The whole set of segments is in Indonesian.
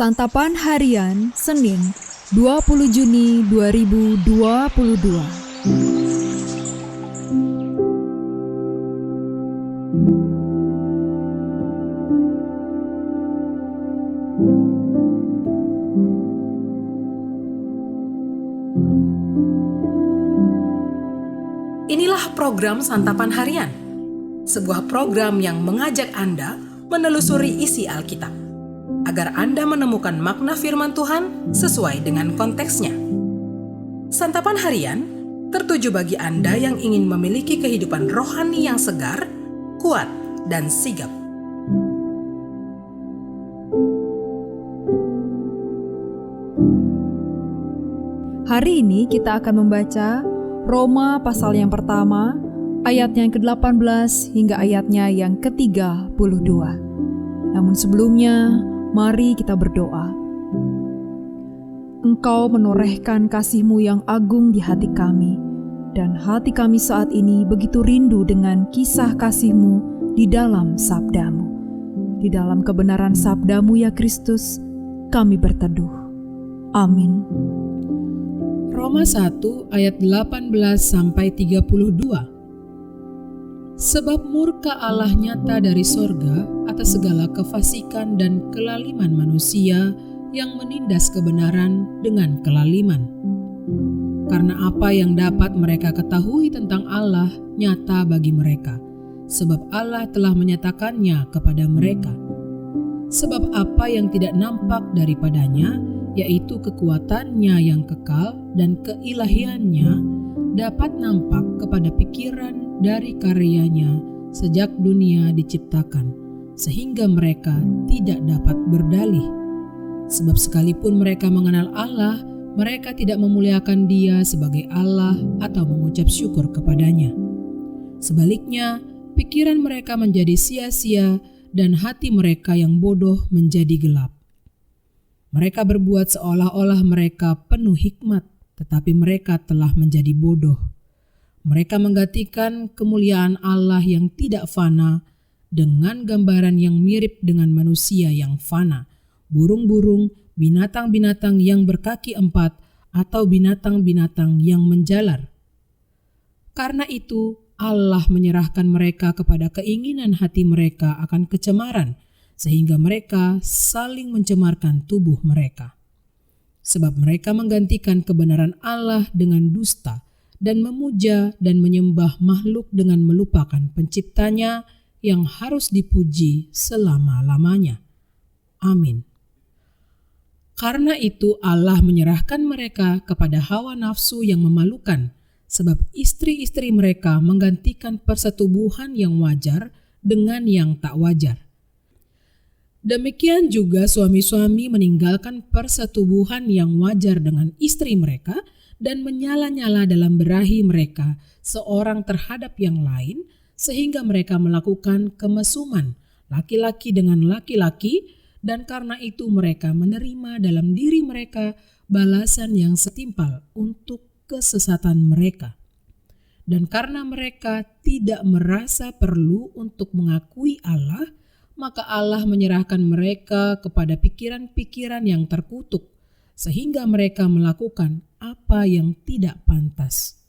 Santapan Harian Senin 20 Juni 2022. Inilah program Santapan Harian, sebuah program yang mengajak Anda menelusuri isi Alkitab, agar Anda menemukan makna firman Tuhan sesuai dengan konteksnya. Santapan Harian tertuju bagi Anda yang ingin memiliki kehidupan rohani yang segar, kuat, dan sigap. Hari ini kita akan membaca Roma pasal yang pertama, ayatnya yang ke-18 hingga ayatnya yang ke-32. Namun sebelumnya, mari kita berdoa. Engkau menorehkan kasih-Mu yang agung di hati kami, dan hati kami saat ini begitu rindu dengan kisah kasih-Mu di dalam sabda-Mu. Di dalam kebenaran sabda-Mu ya Kristus, kami berteduh. Amin. Roma 1 ayat 18-32. Sebab murka Allah nyata dari sorga atas segala kefasikan dan kelaliman manusia yang menindas kebenaran dengan kelaliman. Karena apa yang dapat mereka ketahui tentang Allah nyata bagi mereka, sebab Allah telah menyatakannya kepada mereka. Sebab apa yang tidak nampak daripadanya, yaitu kekuatannya yang kekal dan keilahiannya, dapat nampak kepada pikiran dari karyanya sejak dunia diciptakan, sehingga mereka tidak dapat berdalih. Sebab sekalipun mereka mengenal Allah, mereka tidak memuliakan Dia sebagai Allah atau mengucap syukur kepadanya. Sebaliknya, pikiran mereka menjadi sia-sia dan hati mereka yang bodoh menjadi gelap. Mereka berbuat seolah-olah mereka penuh hikmat, tetapi mereka telah menjadi bodoh. Mereka menggantikan kemuliaan Allah yang tidak fana dengan gambaran yang mirip dengan manusia yang fana, burung-burung, binatang-binatang yang berkaki empat, atau binatang-binatang yang menjalar. Karena itu, Allah menyerahkan mereka kepada keinginan hati mereka akan kecemaran, sehingga mereka saling mencemarkan tubuh mereka. Sebab mereka menggantikan kebenaran Allah dengan dusta dan memuja dan menyembah makhluk dengan melupakan penciptanya yang harus dipuji selama-lamanya. Amin. Karena itu Allah menyerahkan mereka kepada hawa nafsu yang memalukan, sebab istri-istri mereka menggantikan persetubuhan yang wajar dengan yang tak wajar. Demikian juga suami-suami meninggalkan persetubuhan yang wajar dengan istri mereka dan menyala-nyala dalam berahi mereka seorang terhadap yang lain, sehingga mereka melakukan kemesuman laki-laki dengan laki-laki, dan karena itu mereka menerima dalam diri mereka balasan yang setimpal untuk kesesatan mereka. Dan karena mereka tidak merasa perlu untuk mengakui Allah, maka Allah menyerahkan mereka kepada pikiran-pikiran yang terkutuk, sehingga mereka melakukan apa yang tidak pantas.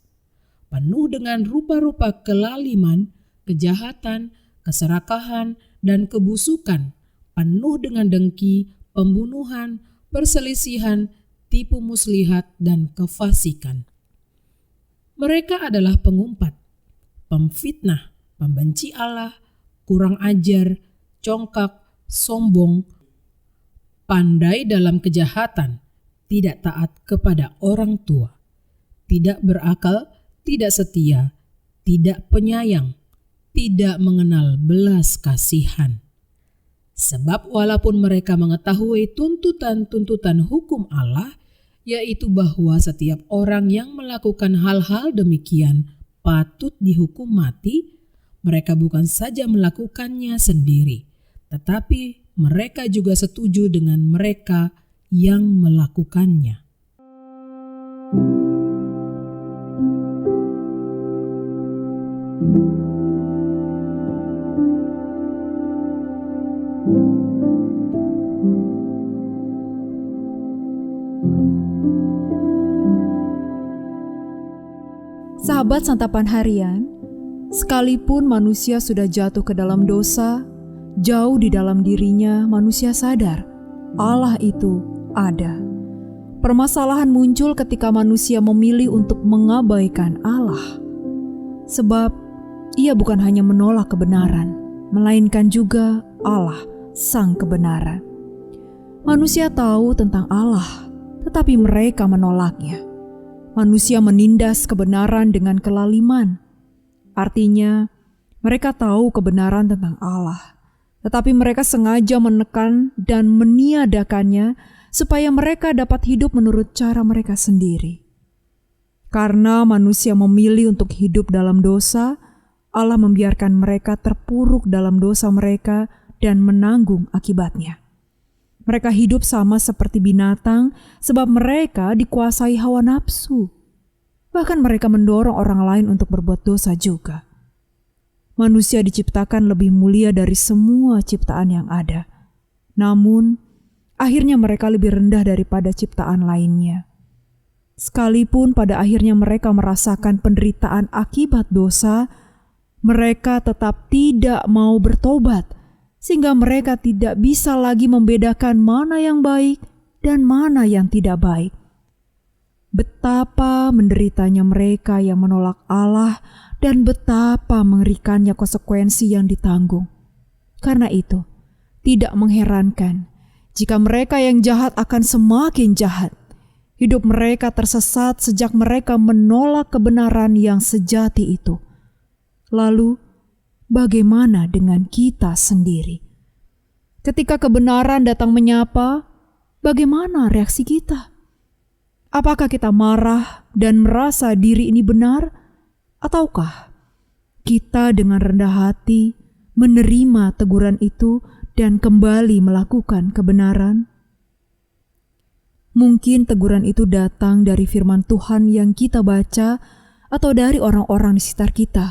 Penuh dengan rupa-rupa kelaliman, kejahatan, keserakahan, dan kebusukan, penuh dengan dengki, pembunuhan, perselisihan, tipu muslihat, dan kefasikan. Mereka adalah pengumpat, pemfitnah, pembenci Allah, kurang ajar, congkak, sombong, pandai dalam kejahatan, tidak taat kepada orang tua, tidak berakal, tidak setia, tidak penyayang, tidak mengenal belas kasihan. Sebab walaupun mereka mengetahui tuntutan-tuntutan hukum Allah, yaitu bahwa setiap orang yang melakukan hal-hal demikian patut dihukum mati, mereka bukan saja melakukannya sendiri, tetapi mereka juga setuju dengan mereka yang melakukannya. Sahabat santapan harian, sekalipun manusia sudah jatuh ke dalam dosa, jauh di dalam dirinya manusia sadar Allah itu ada. Permasalahan muncul ketika manusia memilih untuk mengabaikan Allah. Sebab ia bukan hanya menolak kebenaran, melainkan juga Allah, sang kebenaran. Manusia tahu tentang Allah, tetapi mereka menolaknya. Manusia menindas kebenaran dengan kelaliman. Artinya, mereka tahu kebenaran tentang Allah, tetapi mereka sengaja menekan dan meniadakannya supaya mereka dapat hidup menurut cara mereka sendiri. Karena manusia memilih untuk hidup dalam dosa, Allah membiarkan mereka terpuruk dalam dosa mereka dan menanggung akibatnya. Mereka hidup sama seperti binatang sebab mereka dikuasai hawa nafsu. Bahkan mereka mendorong orang lain untuk berbuat dosa juga. Manusia diciptakan lebih mulia dari semua ciptaan yang ada. Namun, akhirnya mereka lebih rendah daripada ciptaan lainnya. Sekalipun pada akhirnya mereka merasakan penderitaan akibat dosa, mereka tetap tidak mau bertobat, sehingga mereka tidak bisa lagi membedakan mana yang baik dan mana yang tidak baik. Betapa menderitanya mereka yang menolak Allah dan betapa mengerikannya konsekuensi yang ditanggung. Karena itu, tidak mengherankan jika mereka yang jahat akan semakin jahat. Hidup mereka tersesat sejak mereka menolak kebenaran yang sejati itu. Lalu, bagaimana dengan kita sendiri? Ketika kebenaran datang menyapa, bagaimana reaksi kita? Apakah kita marah dan merasa diri ini benar? Ataukah kita dengan rendah hati menerima teguran itu dan kembali melakukan kebenaran? Mungkin teguran itu datang dari firman Tuhan yang kita baca atau dari orang-orang di sekitar kita.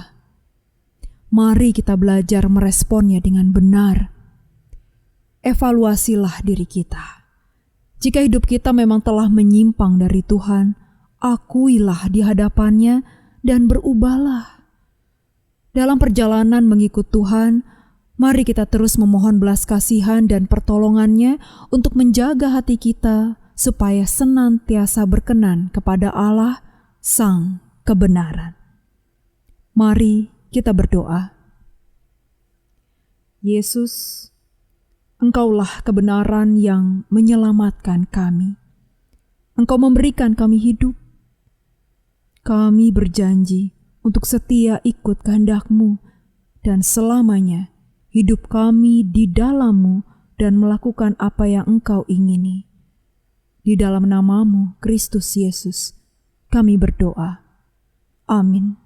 Mari kita belajar meresponnya dengan benar. Evaluasilah diri kita. Jika hidup kita memang telah menyimpang dari Tuhan, akuilah di hadapannya dan berubahlah. Dalam perjalanan mengikut Tuhan, mari kita terus memohon belas kasihan dan pertolongannya untuk menjaga hati kita supaya senantiasa berkenan kepada Allah, Sang Kebenaran. Mari kita berdoa. Yesus, Engkaulah kebenaran yang menyelamatkan kami. Engkau memberikan kami hidup. Kami berjanji untuk setia ikut kehendak-Mu dan selamanya hidup kami di dalam-Mu dan melakukan apa yang Engkau ingini. Di dalam nama-Mu, Kristus Yesus, kami berdoa. Amin.